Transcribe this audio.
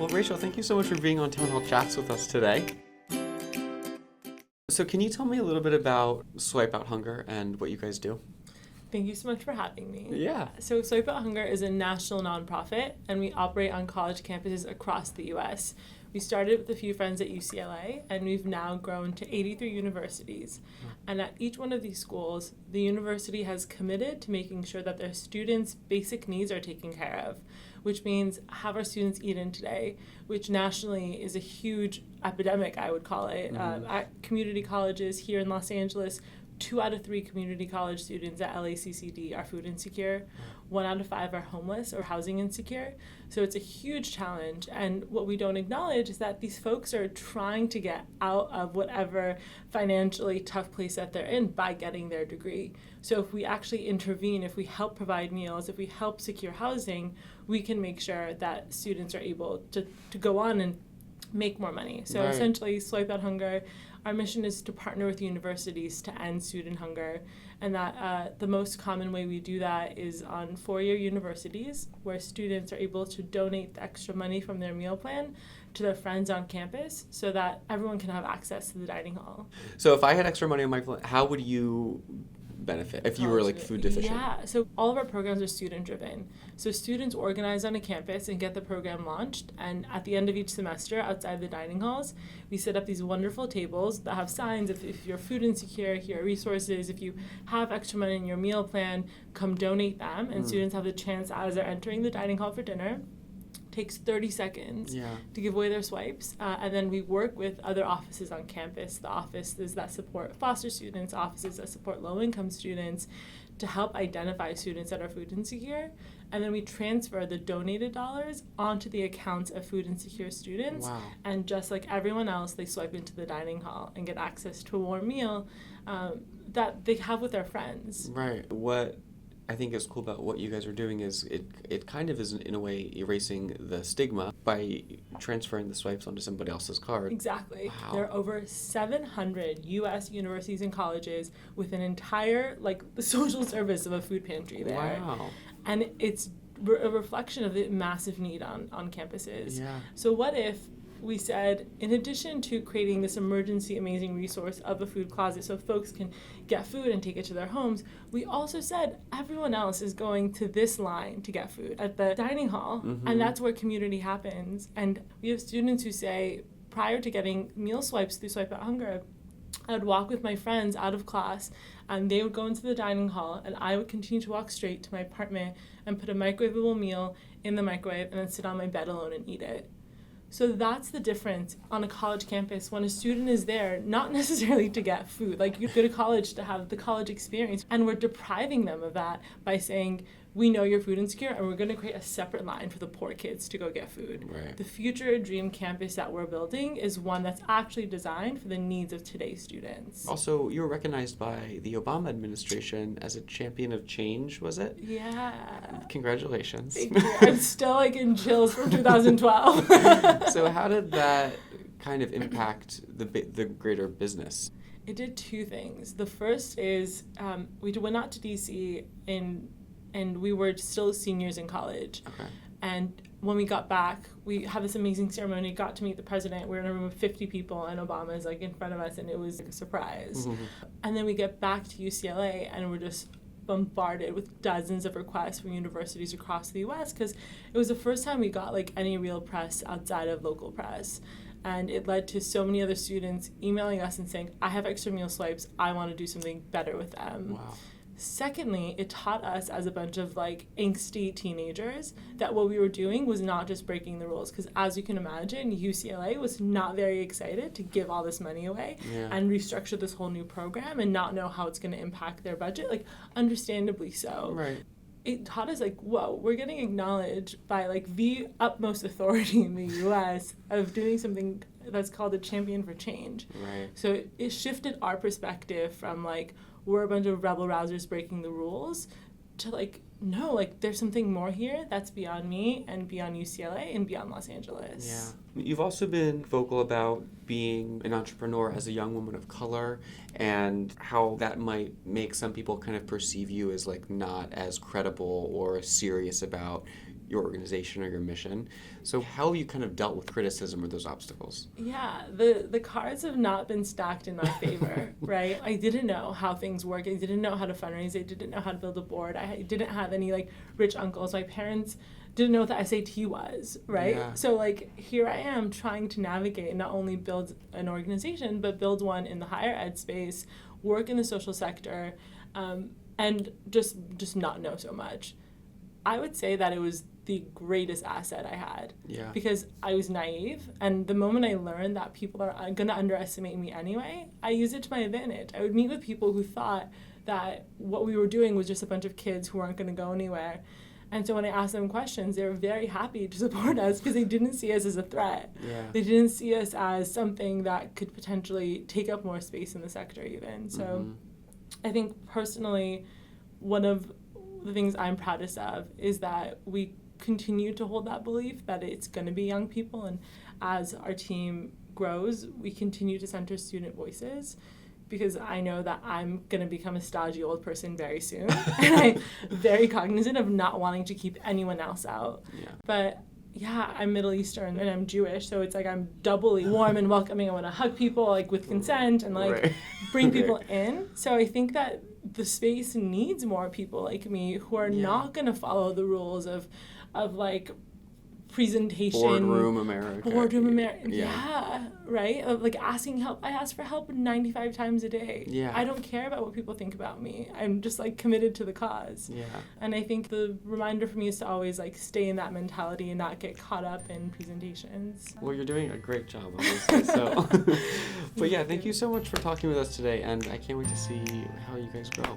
Well, Rachel, thank you so much for being on Town Hall Chats with us today. So can you tell me a little bit about Swipe Out Hunger and what you guys do? Thank you so much for having me. Yeah. So Swipe Out Hunger is a national nonprofit, and we operate on college campuses across the U.S. We started with a few friends at UCLA, and we've now grown to 83 universities. And at each one of these schools, the university has committed to making sure that their students' basic needs are taken care of, which means have our students eat in today, which nationally is a huge epidemic, I would call it. At community colleges here in Los Angeles, 2 out of 3 community college students at LACCD are food insecure. 1 out of 5 are homeless or housing insecure. So it's a huge challenge. And what we don't acknowledge is that these folks are trying to get out of whatever financially tough place that they're in by getting their degree. So if we actually intervene, if we help provide meals, if we help secure housing, we can make sure that students are able to go on and make more money. So essentially, Swipe Out Hunger, our mission is to partner with universities to end student hunger, and that the most common way we do that is on 4-year universities, where students are able to donate the extra money from their meal plan to their friends on campus so that everyone can have access to the dining hall. So if I had extra money on my plan, how would you benefit if you were like food deficient? Yeah, so all of our programs are student driven. So students organize on a campus and get the program launched, and at the end of each semester outside the dining halls, we set up these wonderful tables that have signs if you're food insecure, here are resources, if you have extra money in your meal plan, come donate them, and students have the chance as they're entering the dining hall for dinner. Takes 30 seconds to give away their swipes, and then we work with other offices on campus, the offices that support foster students, offices that support low-income students, to help identify students that are food insecure, and then we transfer the donated dollars onto the accounts of food insecure students, and just like everyone else, they swipe into the dining hall and get access to a warm meal that they have with their friends. Right. What I think is cool about what you guys are doing is it kind of is in a way erasing the stigma by transferring the swipes onto somebody else's card. Exactly. Wow. There are over 700 U.S. universities and colleges with an entire the social service of a food pantry there. Wow. And it's a reflection of the massive need on campuses. Yeah. So what if we said, in addition to creating this emergency amazing resource of a food closet so folks can get food and take it to their homes, we also said everyone else is going to this line to get food at the dining hall, and that's where community happens. And we have students who say, prior to getting meal swipes through Swipe Out Hunger, I would walk with my friends out of class, and they would go into the dining hall, and I would continue to walk straight to my apartment and put a microwavable meal in the microwave and then sit on my bed alone and eat it. So that's the difference on a college campus when a student is there, not necessarily to get food. Like, you go to college to have the college experience, and we're depriving them of that by saying, we know you're food insecure, and we're going to create a separate line for the poor kids to go get food. Right. The future dream campus that we're building is one that's actually designed for the needs of today's students. Also, you were recognized by the Obama administration as a champion of change, was it? Yeah. Congratulations. Thank you. I'm still in chills from 2012. So how did that kind of impact the greater business? It did 2 things. The first is we went out to DC and we were still seniors in college. Okay. And when we got back, we had this amazing ceremony, got to meet the president. We were in a room of 50 people, and Obama's in front of us, and it was a surprise. And then we get back to UCLA, and we're just bombarded with dozens of requests from universities across the U.S. because it was the first time we got any real press outside of local press. And it led to so many other students emailing us and saying, I have extra meal swipes, I want to do something better with them. Wow. Secondly, it taught us as a bunch of angsty teenagers that what we were doing was not just breaking the rules, because as you can imagine, UCLA was not very excited to give all this money away and restructure this whole new program and not know how it's going to impact their budget, understandably so. Right. It taught us whoa, we're getting acknowledged by the utmost authority in the U.S. of doing something that's called a champion for change. Right. So it shifted our perspective from we're a bunch of rebel rousers breaking the rules to no, there's something more here that's beyond me and beyond UCLA and beyond Los Angeles. Yeah. You've also been vocal about being an entrepreneur as a young woman of color and how that might make some people kind of perceive you as not as credible or serious about your organization or your mission. So how have you kind of dealt with criticism or those obstacles? Yeah, the cards have not been stacked in my favor, right? I didn't know how things work. I didn't know how to fundraise. I didn't know how to build a board. I didn't have any like rich uncles. My parents didn't know what the SAT was, right? Yeah. So like here I am trying to navigate and not only build an organization, but build one in the higher ed space, work in the social sector, and just not know so much. I would say that it was the greatest asset I had. Yeah. Because I was naive, and the moment I learned that people are going to underestimate me anyway, I used it to my advantage. I would meet with people who thought that what we were doing was just a bunch of kids who weren't going to go anywhere. And so when I asked them questions, they were very happy to support us because they didn't see us as a threat. Yeah. They didn't see us as something that could potentially take up more space in the sector even. So I think personally, one of the things I'm proudest of is that we continue to hold that belief that it's going to be young people, and as our team grows, we continue to center student voices, because I know that I'm going to become a stodgy old person very soon, and I'm very cognizant of not wanting to keep anyone else out. Yeah. But yeah, I'm Middle Eastern and I'm Jewish, so it's like I'm doubly warm and welcoming. I want to hug people like with consent and like Right. bring people in. So I think that the space needs more people like me who are not going to follow the rules of like presentation. Boardroom America. Yeah, right? Of like asking help. I ask for help 95 times a day. Yeah. I don't care about what people think about me. I'm just like committed to the cause. Yeah. And I think the reminder for me is to always like stay in that mentality and not get caught up in presentations. Well, you're doing a great job, obviously. So, but yeah, thank you so much for talking with us today, and I can't wait to see how you guys grow.